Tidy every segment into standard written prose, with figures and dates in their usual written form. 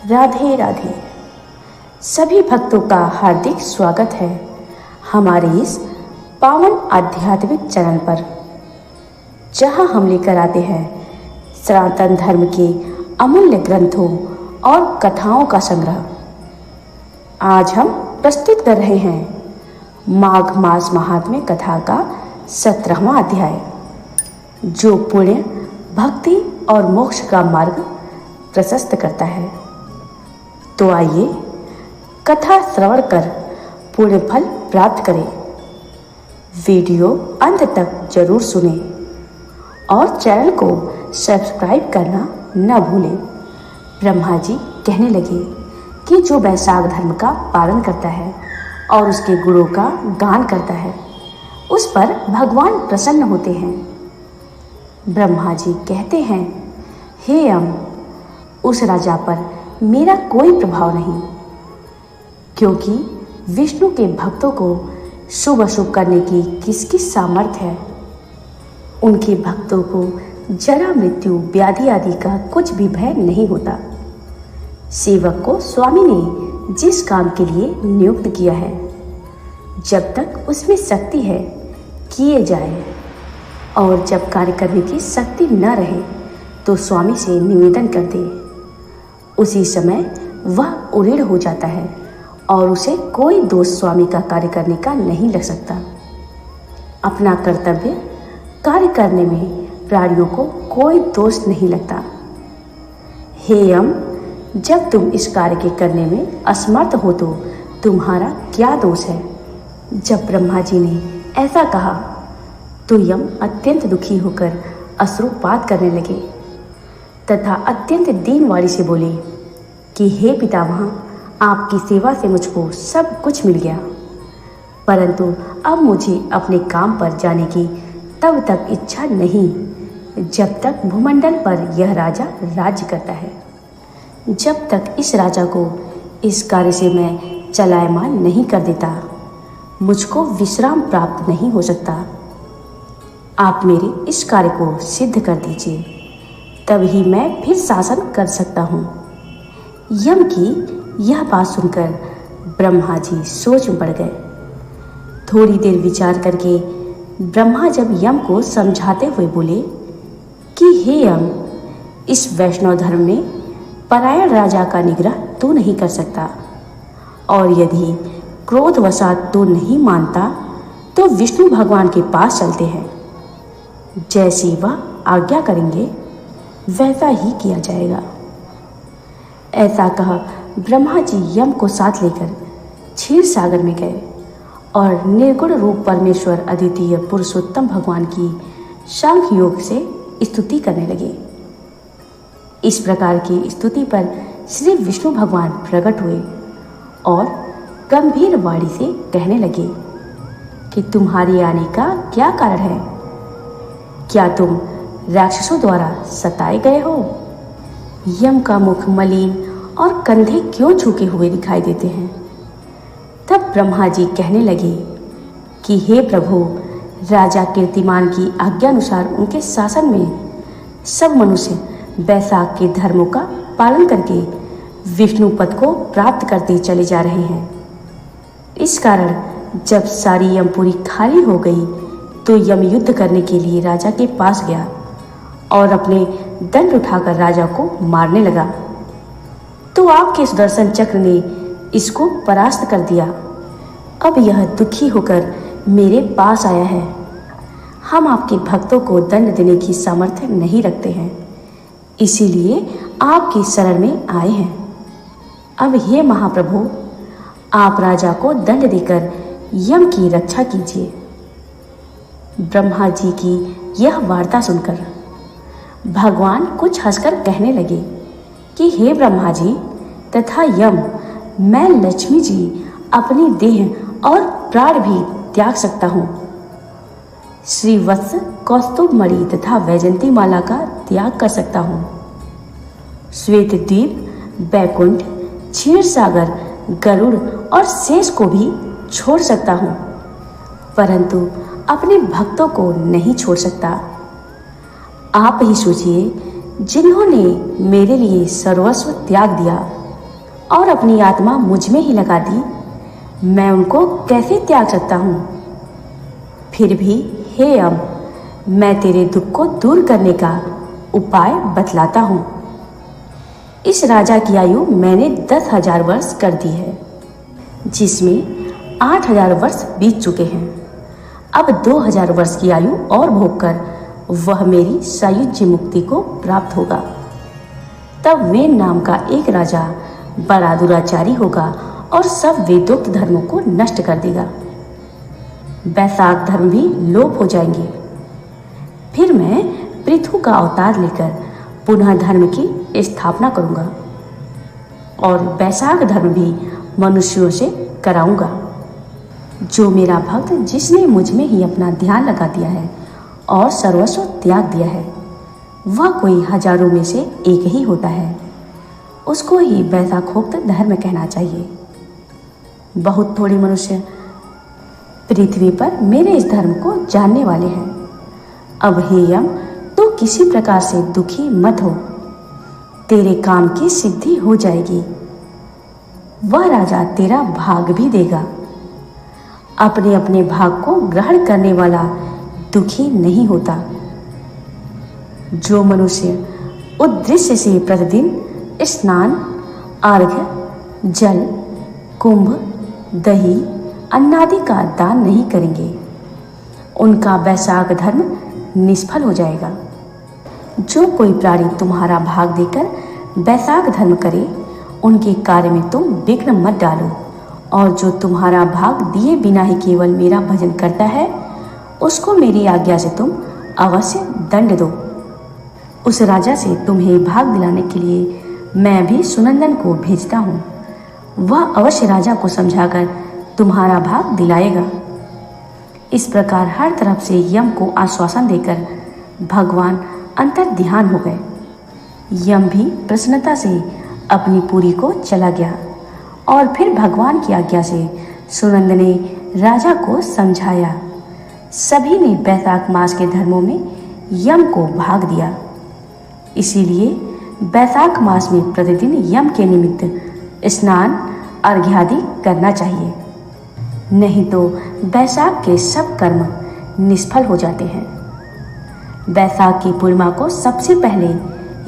राधे राधे। सभी भक्तों का हार्दिक स्वागत है हमारे इस पावन आध्यात्मिक चैनल पर, जहां हम लेकर आते हैं सनातन धर्म के अमूल्य ग्रंथों और कथाओं का संग्रह। आज हम प्रस्तुत कर रहे हैं माघ मास महात्म्य कथा का 17वां अध्याय, जो पुण्य, भक्ति और मोक्ष का मार्ग प्रशस्त करता है। तो आइए कथा श्रवण कर पुण्य फल प्राप्त करें। वीडियो अंत तक जरूर सुनें और चैनल को सब्सक्राइब करना न भूलें। ब्रह्मा जी कहने लगे कि जो वैशाख धर्म का पालन करता है और उसके गुणों का गान करता है, उस पर भगवान प्रसन्न होते हैं। ब्रह्मा जी कहते हैं, हे यम, उस राजा पर मेरा कोई प्रभाव नहीं, क्योंकि विष्णु के भक्तों को शुभ अशुभ करने की किसकी सामर्थ्य है। उनके भक्तों को जरा, मृत्यु, व्याधि आदि का कुछ भी भय नहीं होता। सेवक को स्वामी ने जिस काम के लिए नियुक्त किया है, जब तक उसमें शक्ति है किए जाए, और जब कार्य करने की शक्ति न रहे तो स्वामी से निवेदन कर दे। उसी समय वह उड़ीड़ हो जाता है और उसे कोई दोष स्वामी का कार्य करने का नहीं लग सकता। अपना कर्तव्य कार्य करने में प्राणियों को कोई दोष नहीं लगता। हे यम, जब तुम इस कार्य के करने में असमर्थ हो तो तुम्हारा क्या दोष है। जब ब्रह्मा जी ने ऐसा कहा तो यम अत्यंत दुखी होकर अश्रुपात करने लगे तथा अत्यंत दीनवाणी से बोले कि हे पितामह, आपकी सेवा से मुझको सब कुछ मिल गया, परंतु अब मुझे अपने काम पर जाने की तब तक इच्छा नहीं जब तक भूमंडल पर यह राजा राज्य करता है। जब तक इस राजा को इस कार्य से मैं चलायमान नहीं कर देता, मुझको विश्राम प्राप्त नहीं हो सकता। आप मेरे इस कार्य को सिद्ध कर दीजिए, तभी मैं फिर शासन कर सकता हूँ। यम की यह बात सुनकर ब्रह्मा जी सोच में पड़ गए। थोड़ी देर विचार करके ब्रह्मा जब यम को समझाते हुए बोले कि हे यम, इस वैष्णव धर्म में परायण राजा का निग्रह तू नहीं कर सकता, और यदि क्रोधवशात तू नहीं मानता तो विष्णु भगवान के पास चलते हैं। जैसी वह आज्ञा करेंगे वैसा ही किया जाएगा। ऐसा कहा ब्रह्मा जी यम को साथ लेकर क्षीर सागर में गए और निर्गुण रूप परमेश्वर अद्वितीय पुरुषोत्तम भगवान की सांख्य योग से स्तुति करने लगे। इस प्रकार की स्तुति पर श्री विष्णु भगवान प्रकट हुए और गंभीर वाणी से कहने लगे कि तुम्हारे आने का क्या कारण है। क्या तुम राक्षसों द्वारा सताए गए हो। यम का मुख मलिन और कंधे क्यों झुके हुए दिखाई देते हैं। तब ब्रह्मा जी कहने लगे कि हे प्रभु, राजा कीर्तिमान की आज्ञानुसार उनके शासन में सब मनुष्य वैशाख के धर्मों का पालन करके विष्णु पद को प्राप्त करते चले जा रहे हैं। इस कारण जब सारी यमपुरी खाली हो गई तो यम युद्ध करने के लिए राजा के पास गया और अपने दंड उठाकर राजा को मारने लगा, तो आपके सुदर्शन चक्र ने इसको परास्त कर दिया। अब यह दुखी होकर मेरे पास आया है। हम आपके भक्तों को दंड देने की सामर्थ्य नहीं रखते हैं, इसीलिए आपकी शरण में आए हैं। अब हे महाप्रभु, आप राजा को दंड देकर यम की रक्षा कीजिए। ब्रह्मा जी की यह वार्ता सुनकर भगवान कुछ हंसकर कहने लगे कि हे ब्रह्मा जी तथा यम, मैं लक्ष्मी जी अपनी देह और प्राण भी त्याग सकता हूँ। श्रीवत्स, कौस्तुभ मणि तथा वैजंती माला का त्याग कर सकता हूँ। श्वेत द्वीप, बैकुंठ, क्षीर सागर, गरुड़ और शेष को भी छोड़ सकता हूँ, परंतु अपने भक्तों को नहीं छोड़ सकता। आप ही सोचिए, जिन्होंने मेरे लिए सर्वस्व त्याग दिया, और अपनी आत्मा मुझ में ही लगा दी, मैं उनको कैसे त्याग सकता हूँ? फिर भी हे यम, मैं तेरे दुख को दूर करने का उपाय बतलाता हूँ। इस राजा की आयु मैंने 10,000 वर्ष कर दी है, जिसमें 8,000 वर्ष बीत चुके हैं। अब 2,000 वर्ष की आयु और भोगकर वह मेरी सायुज्य मुक्ति को प्राप्त होगा। तब वेद नाम का एक राजा बड़ा दुराचारी होगा और सब वेदोक्त धर्मों को नष्ट कर देगा। वैशाख धर्म भी लोप हो जाएंगे। फिर मैं पृथु का अवतार लेकर पुनः धर्म की स्थापना करूंगा और वैशाख धर्म भी मनुष्यों से कराऊंगा। जो मेरा भक्त, जिसने मुझ में ही अपना ध्यान लगा दिया है और सर्वस्व त्याग दिया है, वह कोई हजारों में से एक ही होता है। उसको ही वैशाखोक्त धर्म कहना चाहिए। बहुत थोड़े मनुष्य पृथ्वी पर मेरे इस धर्म को जानने वाले हैं। अब हे यम, तो किसी प्रकार से दुखी मत हो, तेरे काम की सिद्धि हो जाएगी। वह राजा तेरा भाग भी देगा। अपने अपने भाग को ग्रहण करने वाला दुखी नहीं होता। जो मनुष्य उद्देश्य से प्रतिदिन स्नान, अर्घ्य, जल, कुंभ, दही, अन्नादि का दान नहीं करेंगे, उनका वैशाख धर्म निष्फल हो जाएगा। जो कोई प्राणी तुम्हारा भाग देकर वैशाख धर्म करे, उनके कार्य में तुम विघ्न मत डालो, और जो तुम्हारा भाग दिए बिना ही केवल मेरा भजन करता है, उसको मेरी आज्ञा से तुम अवश्य दंड दो। उस राजा से तुम्हें भाग दिलाने के लिए मैं भी सुनंदन को भेजता हूँ। वह अवश्य राजा को समझाकर तुम्हारा भाग दिलाएगा। इस प्रकार हर तरफ से यम को आश्वासन देकर भगवान अंतर ध्यान हो गए। यम भी प्रसन्नता से अपनी पुरी को चला गया और फिर भगवान की आज्ञा से सुनंद ने राजा को समझाया। सभी ने वैशाख मास के धर्मों में यम को भाग दिया। इसीलिए वैशाख मास में प्रतिदिन यम के निमित्त स्नान, अर्घ्यादि करना चाहिए, नहीं तो वैशाख के सब कर्म निष्फल हो जाते हैं। वैशाख की पूर्णिमा को सबसे पहले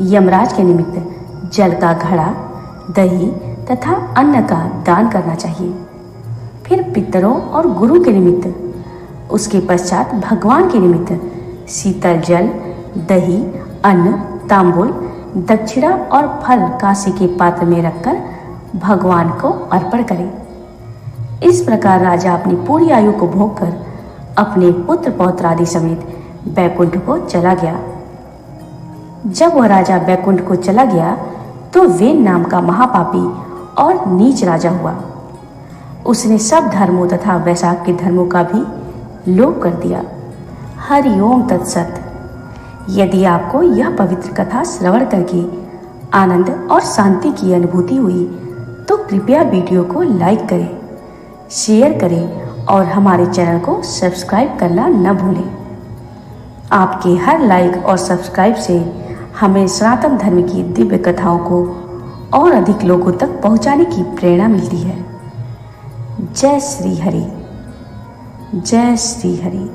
यमराज के निमित्त जल का घड़ा, दही तथा अन्न का दान करना चाहिए। फिर पितरों और गुरु के निमित्त, उसके पश्चात भगवान के निमित्त शीतल जल, दही, अन्न, तांबूल, दक्षिणा और फल कांसे के पात्र में रखकर भगवान को अर्पण करें। इस प्रकार राजा अपनी पूरी आयु को भोगकर अपने पुत्र पौत्र आदि समेत बैकुंठ को चला गया। जब वह राजा बैकुंठ को चला गया तो वेन नाम का महापापी और नीच राजा हुआ। उसने सब धर्मों तथा वैशाख के धर्मों का भी लोप कर दिया। हरि ओम तत्सत। यदि आपको यह पवित्र कथा श्रवण करके आनंद और शांति की अनुभूति हुई तो कृपया वीडियो को लाइक करें, शेयर करें और हमारे चैनल को सब्सक्राइब करना न भूलें। आपके हर लाइक और सब्सक्राइब से हमें सनातन धर्म की दिव्य कथाओं को और अधिक लोगों तक पहुंचाने की प्रेरणा मिलती है। जय श्री हरि, जय श्री हरि।